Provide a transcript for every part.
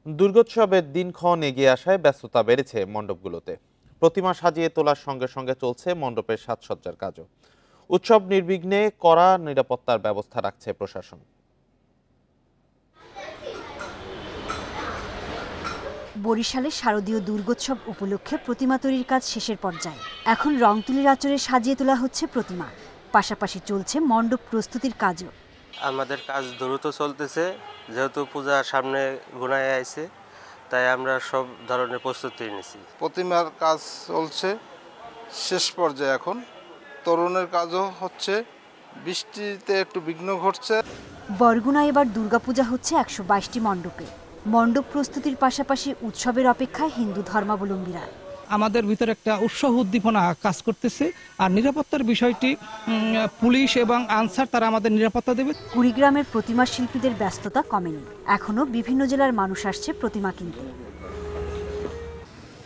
দুর্গোৎসবের দিনক্ষণ এগিয়ে আসায় ব্যস্ততা বেড়েছে মণ্ডপগুলোতে। প্রতিমা সাজিয়ে তোলার সঙ্গে সঙ্গে চলছে মণ্ডপের সাজসজ্জার কাজও। উৎসব নির্বিঘ্নে কড়া নিরাপত্তার ব্যবস্থা রাখছে প্রশাসন। বরিশালে শারদীয় দুর্গোৎসব উপলক্ষে প্রতিমা তৈরির কাজ শেষের পর্যায়ে। এখন রং তুলির আঁচড়ে সাজিয়ে তোলা হচ্ছে প্রতিমা, পাশাপাশি চলছে মণ্ডপ প্রস্তুতির কাজও। আমাদের কাজ দ্রুত চলতেছে, যেহেতু পূজা সামনে ঘনায় আইছে, তাই আমরা সব ধরনের প্রস্তুতি নিয়েছি। প্রতিমার কাজ চলছে শেষ পর্যায়ে, এখন তরুণের কাজও হচ্ছে, বৃষ্টিতে একটু বিঘ্ন ঘটছে। বরগুনায় এবার দুর্গাপূজা হচ্ছে ১২২টি মণ্ডপে। মণ্ডপ প্রস্তুতির পাশাপাশি উৎসবের অপেক্ষায় হিন্দু ধর্মাবলম্বীরা। আমাদের ভিতরে একটা উৎসাহ উদ্দীপনা কাজ করতেছে, আর নিরাপত্তার বিষয়টি পুলিশ এবং আনসার তারা আমাদের নিরাপত্তা দেবে। কুড়িগ্রামের প্রতিমা শিল্পীদের ব্যস্ততা কমেনি, এখনো বিভিন্ন জেলার মানুষ আসছে প্রতিমা কিনতে।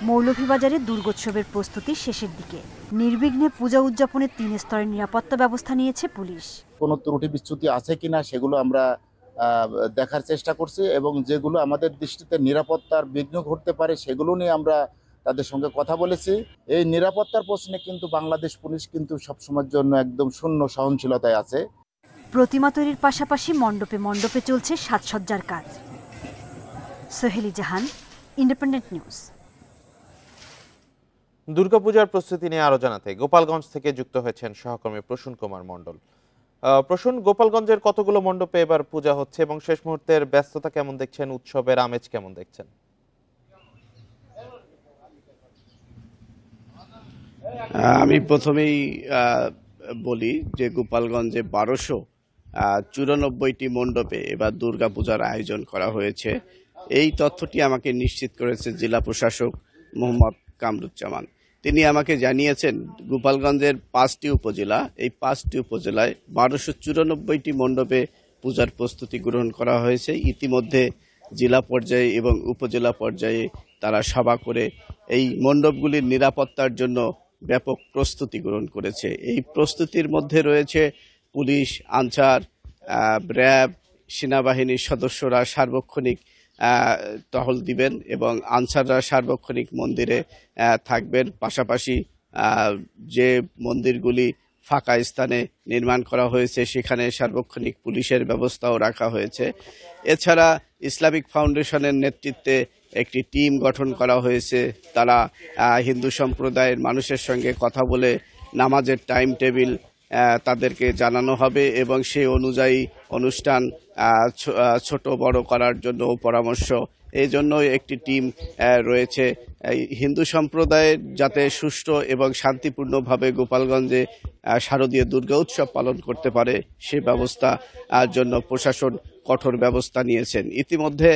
মৌলভীবাজারে দুর্গোৎসবের প্রস্তুতি শেষের দিকে। নির্বিঘ্নে পূজা উদযাপনের ৩ স্তরের নিরাপত্তা ব্যবস্থা নিয়েছে পুলিশ। কোনো ত্রুটি বিচ্যুতি আছে কিনা সেগুলো আমরা দেখার চেষ্টা করছি, এবং যেগুলো আমাদের দৃষ্টিতে নিরাপত্তার বিঘ্ন ঘটতে পারে সেগুলো নিয়ে আমরা তাদের সঙ্গে কথা বলেছি। এই নিরাপত্তার প্রশ্নে কিন্তু বাংলাদেশ পুলিশ কিন্তু সবসময়ের জন্য একদম শূন্য সহনশীলতায় আছে। প্রতিমা তৈরির পাশাপাশি মণ্ডপে মণ্ডপে চলছে সাজসজ্জার কাজ। সোহেলি জাহান, ইন্ডিপেন্ডেন্ট নিউজ। দুর্গাপূজার প্রস্তুতি নিয়ে আরো জানাতে গোপালগঞ্জ থেকে যুক্ত হয়েছেন সহকর্মী প্রসূন কুমার মণ্ডল। প্রসূন, গোপালগঞ্জের কতগুলো মণ্ডপে এবার পূজা হচ্ছে এবং শেষ মুহূর্তের ব্যস্ততা কেমন দেখছেন, উৎসবের আমেজ কেমন দেখছেন? আমি প্রথমেই বলি যে গোপালগঞ্জে ১২৯৪টি মণ্ডপে এবার দুর্গাপূজার আয়োজন করা হয়েছে। এই তথ্যটি আমাকে নিশ্চিত করেছে জেলা প্রশাসক মোহাম্মদ কামরুজ্জামান। তিনি আমাকে জানিয়েছেন গোপালগঞ্জের ৫টি উপজেলা, এই ৫টি উপজেলায় ১২৯৪টি মণ্ডপে পূজার প্রস্তুতি গ্রহণ করা হয়েছে। ইতিমধ্যে জেলা পর্যায়ে এবং উপজেলা পর্যায়ে তারা সভা করে এই মণ্ডপগুলির নিরাপত্তার জন্য ব্যাপক প্রস্তুতি গ্রহণ করেছে। এই প্রস্তুতির মধ্যে রয়েছে পুলিশ, আনসার, র্যাব, সেনাবাহিনীর সদস্যরা সার্বক্ষণিক টহল দিবেন এবং আনসাররা সার্বক্ষণিক মন্দিরে থাকবেন। পাশাপাশি যে মন্দিরগুলি ফাঁকা স্থানে নির্মাণ করা হয়েছে সেখানে সার্বক্ষণিক পুলিশের ব্যবস্থাও রাখা হয়েছে। এছাড়া ইসলামিক ফাউন্ডেশনের নেতৃত্বে একটি টিম গঠন করা হয়েছে। তারা হিন্দু সম্প্রদায়ের মানুষের সঙ্গে কথা বলে নামাজের টাইম টেবিল তাদেরকে জানানো হবে এবং সেই অনুযায়ী অনুষ্ঠান ছোট বড় করার জন্য পরামর্শ। এই জন্য একটি টিম রয়েছে। হিন্দু সম্প্রদায়ের যাতে সুষ্ঠু এবং শান্তিপূর্ণভাবে গোপালগঞ্জে শারদীয় দুর্গা উৎসব পালন করতে পারে সে ব্যবস্থা জন্য প্রশাসন কঠোর ব্যবস্থা নিয়েছেন। ইতিমধ্যে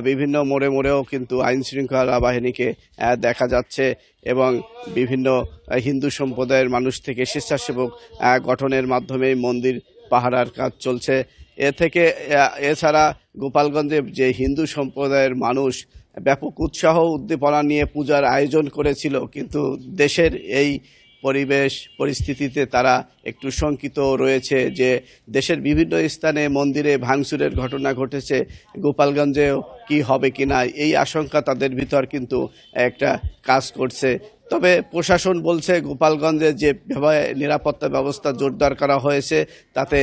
বিভিন্ন মোড়ে মোড়েও কিন্তু আইন শৃঙ্খলা বাহিনীকে দেখা যাচ্ছে এবং বিভিন্ন হিন্দু সম্প্রদায়ের মানুষ থেকে স্বেচ্ছাসেবক গঠনের মাধ্যমে মন্দির পাহারার কাজ চলছে। এছাড়া গোপালগঞ্জে যে হিন্দু সম্প্রদায়ের মানুষ ব্যাপক উৎসাহ উদ্দীপনা নিয়ে পূজার আয়োজন করেছিল, কিন্তু দেশের এই পরিস্থিতিতে তারা একটু শঙ্কিত রয়েছে যে দেশের বিভিন্ন স্থানে মন্দিরে ভাঙচুরের ঘটনা ঘটেছে, গোপালগঞ্জেও কি হবে কিনা এই আশঙ্কা তাদের ভিতর কিন্তু একটা কাজ করছে। তবে প্রশাসন বলছে গোপালগঞ্জে যে নিরাপত্তা ব্যবস্থা জোরদার করা হয়েছে তাতে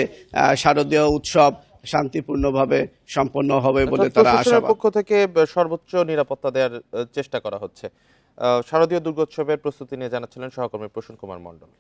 শারদীয় উৎসব শান্তিপূর্ণভাবে সম্পন্ন হবে বলে তারা আশাবাদী। পক্ষ থেকে সর্বোচ্চ নিরাপত্তা দেওয়ার চেষ্টা করা হচ্ছে। শারদীয় দুর্গোৎসবের প্রস্তুতি নিয়ে জানাচ্ছিলেন সহকর্মী প্রসূন কুমার মণ্ডল।